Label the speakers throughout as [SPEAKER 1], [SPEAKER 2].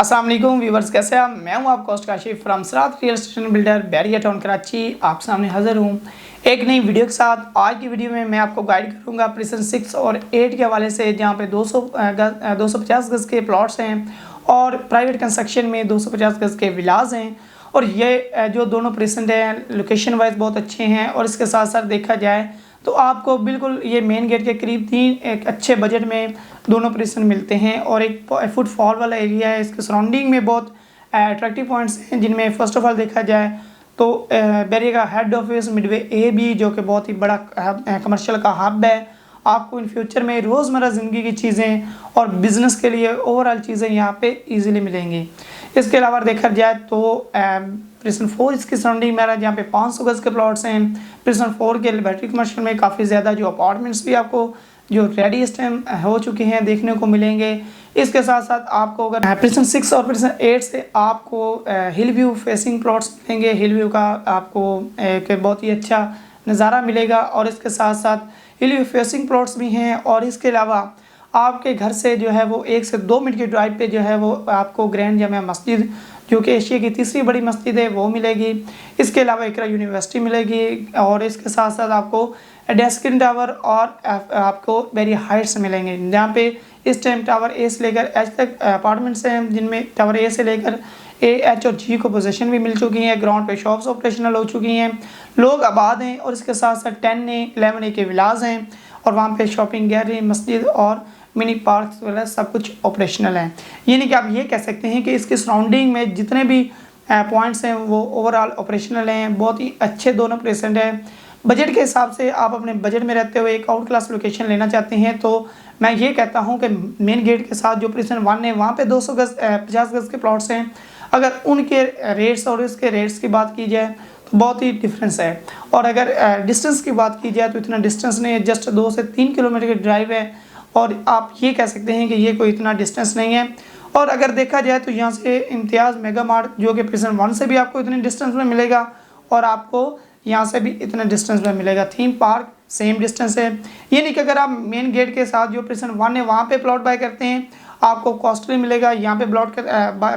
[SPEAKER 1] अस्सलाम वालेकुम व्यूवर्स, कैसे आप? मैं हूं आपका host Kashif from Sarat real estate builder Bahria Town Karachi. आप सामने हाजिर हूं एक नई वीडियो के साथ। आज की वीडियो में मैं आपको गाइड करूंगा प्रिसन 6 और 8 के हवाले से, जहां पे 250 गज़ के प्लॉट्स हैं और प्राइवेट कंस्ट्रक्शन में 250 गज़ के विलाज हैं। और ये जो दोनों प्रिसन हैं लोकेशन वाइज बहुत अच्छे हैं। और इसके साथ साथ देखा जाए तो आपको बिल्कुल ये मेन गेट के करीब एक अच्छे बजट में दोनों प्रिसन मिलते हैं। और एक फुटफॉल वाला एरिया है। इसके सराउंडिंग में बहुत अट्रैक्टिव पॉइंट्स हैं, जिनमें फ़र्स्ट ऑफ ऑल देखा जाए तो बैरिया का head office midway A B, जो कि बहुत ही बड़ा कमर्शियल का हब है। आपको इन फ्यूचर में रोज़मर्रा ज़िंदगी की चीज़ें और बिज़नेस के लिए ओवरऑल चीज़ें यहाँ पे इजीली मिलेंगी। इसके अलावा देखा जाए तो प्रिसन 4 इसकी सराउंडिंग में रहा, जहाँ पे 500 गज़ के प्लॉट्स हैं। प्रिसन 4 के लिबर्टी कमर्शियल में काफ़ी ज़्यादा जो अपार्टमेंट्स भी आपको जो रेडी इस टाइम हो चुके हैं देखने को मिलेंगे। इसके साथ साथ आपको अगर प्रिसन 6 और प्रिसन 8 से आपको हिल व्यू फेसिंग प्लॉट्स मिलेंगे। हिल व्यू का आपको एक बहुत ही अच्छा नज़ारा मिलेगा। और इसके साथ साथ हिल व्यू फेसिंग प्लॉट्स भी हैं। और इसके अलावा आपके घर से जो है वो 1 से 2 मिनट की ड्राइव पे जो है वो आपको ग्रैंड जामिया मस्जिद, जो कि एशिया की तीसरी बड़ी मस्जिद है, वो मिलेगी। इसके अलावा इकरा यूनिवर्सिटी मिलेगी। और इसके साथ साथ आपको डेस्किन टावर और आपको बैरिया हाइट्स मिलेंगे, जहाँ पे इस टाइम टावर ए से लेकर एच तक अपार्टमेंट्स हैं, जिनमें टावर ए से लेकर ए, एच और जी को पोजीशन भी मिल चुकी हैं। ग्राउंड पे शॉप्स ऑपरेशनल हो चुकी हैं, लोग आबाद हैं। और इसके साथ साथ 10A 11A के विलाज हैं। और वहाँ पे शॉपिंग गैलरी, मस्जिद और मिनी पार्क वगैरह सब कुछ ऑपरेशनल हैं। यानी कि आप ये कह सकते हैं कि इसके सराउंडिंग में जितने भी पॉइंट्स हैं वो ओवरऑल ऑपरेशनल हैं। बहुत ही अच्छे दोनों प्रेजेंट हैं। बजट के हिसाब से आप अपने बजट में रहते हुए एक आउट क्लास लोकेशन लेना चाहते हैं तो मैं ये कहता हूँ कि मेन गेट के साथ जो प्रिसन 1 है वहाँ पे 200 गज़ 50 गज़ के प्लॉट्स हैं। अगर उनके रेट्स और इसके रेट्स की बात की जाए तो बहुत ही डिफरेंस है। और अगर डिस्टेंस की बात की जाए तो इतना डिस्टेंस नहीं है, जस्ट 2 से 3 किलोमीटर की ड्राइव है। और आप ये कह सकते हैं कि ये कोई इतना डिस्टेंस नहीं है। और अगर देखा जाए तो यहाँ से इम्तियाज़ मेगा मार्ट, जो कि प्रिसन 1 से भी आपको इतने डिस्टेंस में मिलेगा और आपको यहाँ से भी इतने डिस्टेंस में मिलेगा। थीम पार्क सेम डिस्टेंस है। ये नहीं कि अगर आप मेन गेट के साथ जो प्रिसन 1 है वहाँ पे प्लॉट बाय करते हैं आपको कॉस्टली मिलेगा, यहाँ पे प्लॉट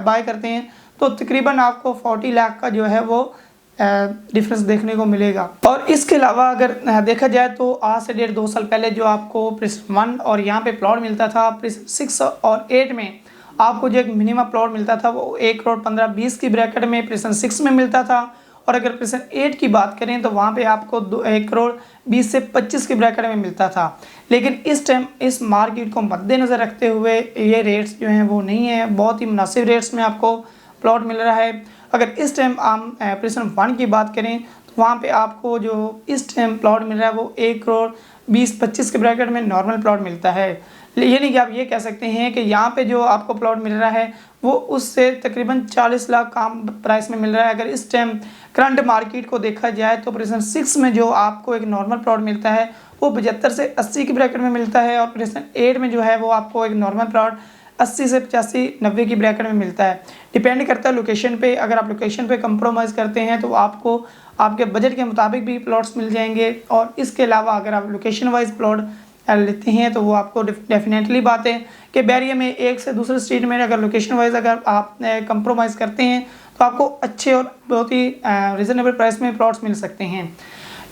[SPEAKER 1] बाय करते हैं तो तकरीबन आपको 40 लाख का जो है वो डिफरेंस देखने को मिलेगा। और इसके अलावा अगर देखा जाए तो आज से 1.5-2 साल पहले जो आपको प्रिसन 1 और यहाँ पे प्लॉट मिलता था, प्रिसन 6 और 8 में आपको जो एक मिनिमम प्लॉट मिलता था वो 1 करोड़ 15-20 की ब्रैकेट में प्रिसन 6 में मिलता था। और अगर प्रिसन 8 की बात करें तो वहाँ पे आपको 1 करोड़ 20 से 25 की ब्रैकेट में मिलता था। लेकिन इस टाइम इस मार्केट को मद्देनज़र रखते हुए ये रेट्स जो हैं वो नहीं है, बहुत ही मुनासिब रेट्स में आपको प्लॉट मिल रहा है। अगर इस टाइम हम प्रिसन 1 की बात करें तो वहाँ पे आपको जो इस टाइम प्लॉट मिल रहा है वो 1 करोड़ 20-25 के ब्रैकेट में नॉर्मल प्लॉट मिलता है। ये नहीं कि आप ये कह सकते हैं कि यहाँ पे जो आपको प्लॉट मिल रहा है वो उससे तकरीबन 40 लाख कम प्राइस में मिल रहा है। अगर इस टाइम करंट मार्केट को देखा जाए तो प्रिसन 6 में जो आपको एक नॉर्मल प्लॉट मिलता है वो 75 से 80 की ब्रैकेट में मिलता है। और प्रिसन 8 में जो है वो आपको एक नॉर्मल प्लॉट 80 से 85-90 की ब्रैकेट में मिलता है। डिपेंड करता है लोकेशन पे। अगर आप लोकेशन पे कंप्रोमाइज़ करते हैं तो आपको आपके बजट के मुताबिक भी प्लॉट्स मिल जाएंगे। और इसके अलावा अगर आप लोकेशन वाइज प्लॉट लेते हैं तो वो आपको डेफिनेटली बात है कि बैरिया में एक से दूसरे स्टेट में अगर लोकेशन वाइज अगर आप कंप्रोमाइज़ करते हैं तो आपको अच्छे और बहुत ही रिजनेबल प्राइस में प्लॉट्स मिल सकते हैं।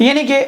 [SPEAKER 1] यानी कि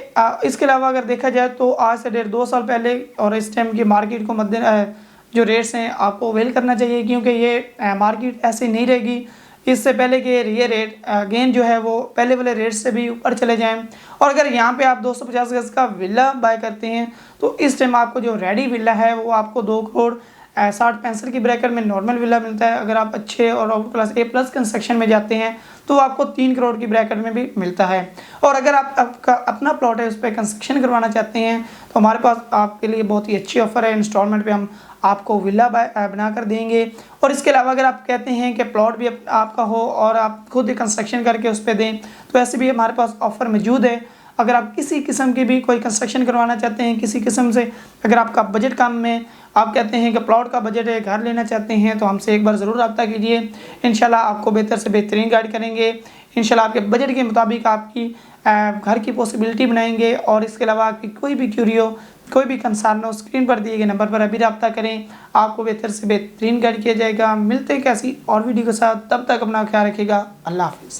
[SPEAKER 1] इसके अलावा अगर देखा जाए तो आज से 1.5-2 साल पहले और इस टाइम की मार्केट को जो रेट्स हैं आपको वेल करना चाहिए, क्योंकि ये मार्केट ऐसे नहीं रहेगी। इससे पहले कि ये रेट अगेन जो है वो पहले वाले रेट से भी ऊपर चले जाएं। और अगर यहाँ पे आप 250 गज़ का विला बाय करते हैं तो इस टाइम आपको जो रेडी विला है वो आपको 2 करोड़ 60-65 की ब्रैकेट में नॉर्मल विला मिलता है। अगर आप अच्छे और आउट क्लास A+ कंस्ट्रक्शन में जाते हैं तो आपको 3 करोड़ की ब्रैकेट में भी मिलता है। और अगर आपका अपना प्लॉट है उस पर कंस्ट्रक्शन करवाना चाहते हैं तो हमारे पास आपके लिए बहुत ही अच्छी ऑफ़र है। इंस्टॉलमेंट पे हम आपको विला बना कर देंगे। और इसके अलावा अगर आप कहते हैं कि प्लॉट भी आपका हो और आप खुद ही कंस्ट्रक्शन करके उस पर दें तो ऐसे भी हमारे पास ऑफ़र मौजूद है। अगर आप किसी किस्म की भी कोई कंस्ट्रक्शन करवाना चाहते हैं, किसी किस्म से अगर आपका बजट कम में आप कहते हैं कि प्लॉट का बजट है, घर लेना चाहते हैं तो हमसे एक बार ज़रूर रब्ता कीजिए। इंशाल्लाह आपको बेहतर से बेहतरीन गाइड करेंगे। इंशाल्लाह आपके बजट के मुताबिक आपकी घर की पॉसिबिलिटी बनाएंगे। और इसके अलावा आपकी कोई भी क्यूरी हो कोई भी कंसर्न हो स्क्रीन पर दिए गए नंबर पर अभी रब्ता करें, आपको बेहतर से बेहतरीन गाइड किया जाएगा। मिलते हैं कैसी और वीडियो के साथ, तब तक अपना ख्याल रखिएगा। अल्लाह हाफिज़।